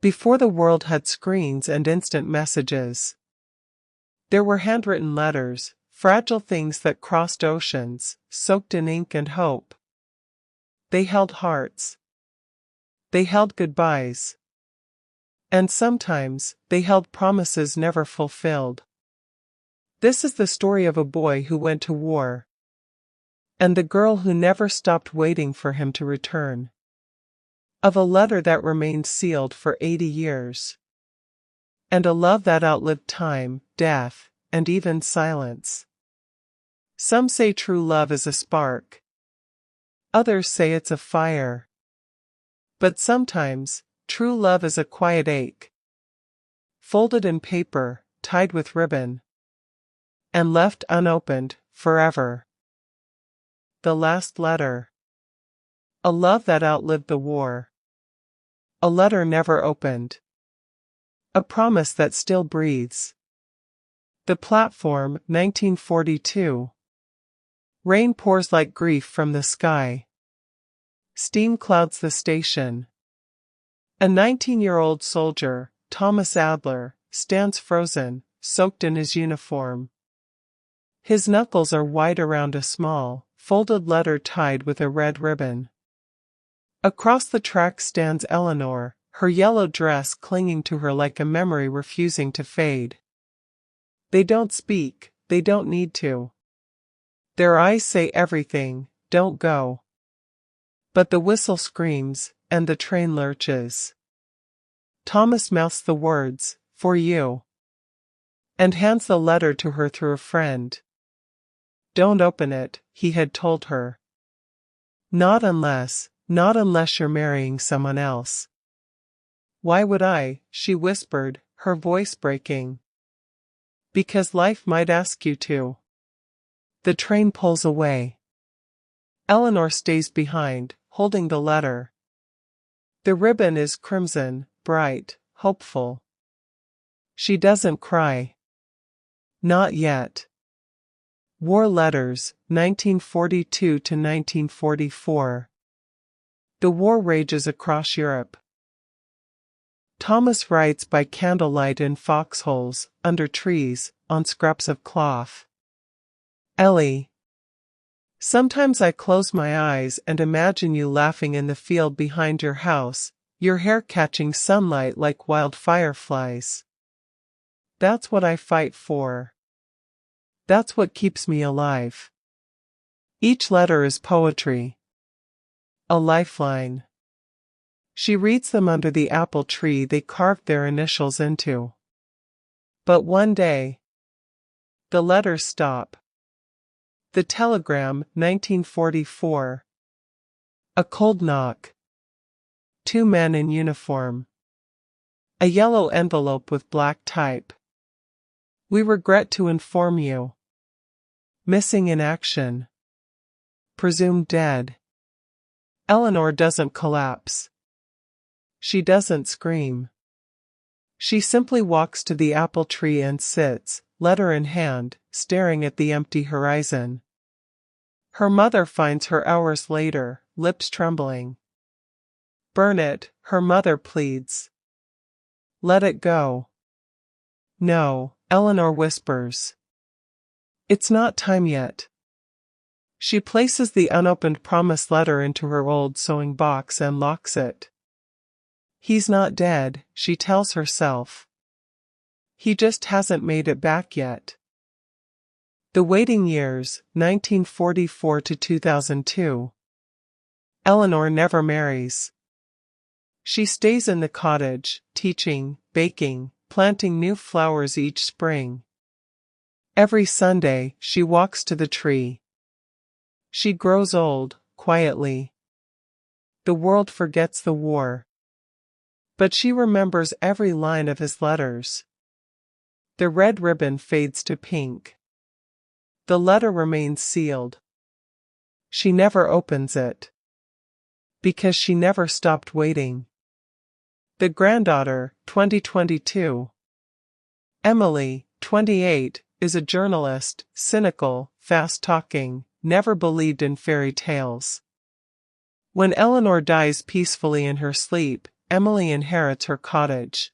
Before the world had screens and instant messages, there were handwritten letters, fragile things that crossed oceans, soaked in ink and hope. They held hearts. They held goodbyes. And sometimes, they held promises never fulfilled. This is the story of a boy who went to war, and the girl who never stopped waiting for him to return. Of a letter that remained sealed for 80 years. And a love that outlived time, death, and even silence. Some say true love is a spark. Others say it's a fire. But sometimes, true love is a quiet ache. Folded in paper, tied with ribbon, and left unopened, forever. The last letter. A love that outlived the war. A letter never opened. A promise that still breathes. The platform, 1942. Rain pours like grief from the sky. Steam clouds the station. A 19-year-old soldier, Thomas Adler, stands frozen, soaked in his uniform. His knuckles are white around a small, folded letter tied with a red ribbon. Across the track stands Eleanor, her yellow dress clinging to her like a memory refusing to fade. They don't speak, they don't need to. Their eyes say everything, don't go. But the whistle screams, and the train lurches. Thomas mouths the words, "For you," and hands the letter to her through a friend. Don't open it, he had told her. Not unless you're marrying someone else. Why would I, she whispered, her voice breaking. Because life might ask you to. The train pulls away. Eleanor stays behind, holding the letter. The ribbon is crimson, bright, hopeful. She doesn't cry. Not yet. War letters, 1942 to 1944. The war rages across Europe. Thomas writes by candlelight in foxholes, under trees, on scraps of cloth. Ellie. Sometimes I close my eyes and imagine you laughing in the field behind your house, your hair catching sunlight like wild fireflies. That's what I fight for. That's what keeps me alive. Each letter is poetry. A lifeline. She reads them under the apple tree they carved their initials into. But one day, the letters stop. The telegram, 1944. A cold knock. 2 men in uniform. A yellow envelope with black type. We regret to inform you. Missing in action. Presumed dead. Eleanor doesn't collapse. She doesn't scream. She simply walks to the apple tree and sits, letter in hand, staring at the empty horizon. Her mother finds her hours later, lips trembling. Burn it, her mother pleads. Let it go. No, Eleanor whispers. It's not time yet. She places the unopened promise letter into her old sewing box and locks it. He's not dead, she tells herself. He just hasn't made it back yet. The waiting years, 1944 to 2002. Eleanor never marries. She stays in the cottage, teaching, baking, planting new flowers each spring. Every Sunday, she walks to the tree. She grows old, quietly. The world forgets the war. But she remembers every line of his letters. The red ribbon fades to pink. The letter remains sealed. She never opens it. Because she never stopped waiting. The granddaughter, 2022. Emily, 28, is a journalist, cynical, fast-talking, never believed in fairy tales. When Eleanor dies peacefully in her sleep, Emily inherits her cottage.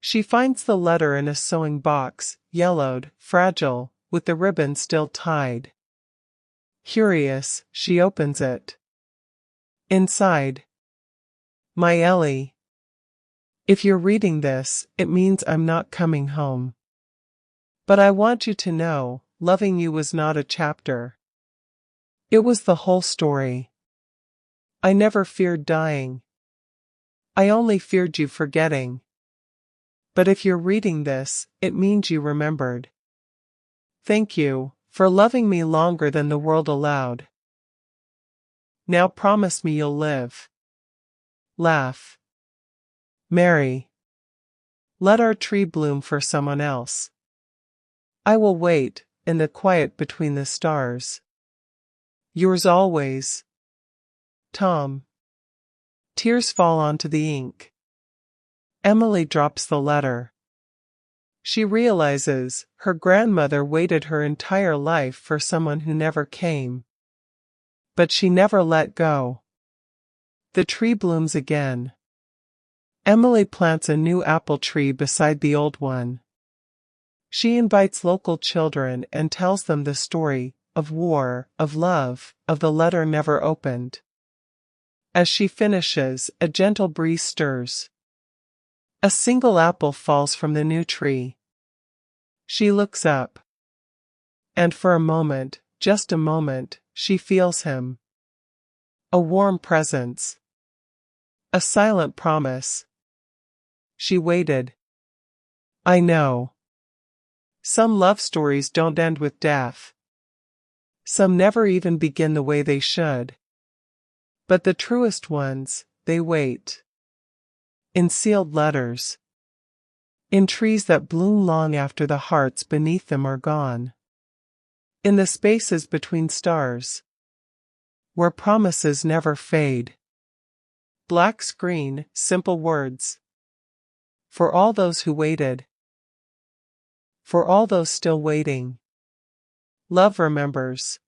She finds the letter in a sewing box, yellowed, fragile, with the ribbon still tied. Curious, she opens it. Inside. My Ellie. If you're reading this, it means I'm not coming home. But I want you to know, loving you was not a chapter. It was the whole story. I never feared dying. I only feared you forgetting. But if you're reading this, it means you remembered. Thank you, for loving me longer than the world allowed. Now promise me you'll live. Laugh. Marry. Let our tree bloom for someone else. I will wait, in the quiet between the stars. Yours always, Tom. Tears fall onto the ink. Emily drops the letter. She realizes her grandmother waited her entire life for someone who never came. But she never let go. The tree blooms again. Emily plants a new apple tree beside the old one. She invites local children and tells them the story of war, of love, of the letter never opened. As she finishes, a gentle breeze stirs. A single apple falls from the new tree. She looks up. And for a moment, just a moment, she feels him. A warm presence. A silent promise. She waited. I know. Some love stories don't end with death. Some never even begin the way they should. But the truest ones, they wait. In sealed letters. In trees that bloom long after the hearts beneath them are gone. In the spaces between stars. Where promises never fade. Black screen, simple words. For all those who waited. For all those still waiting. Love remembers.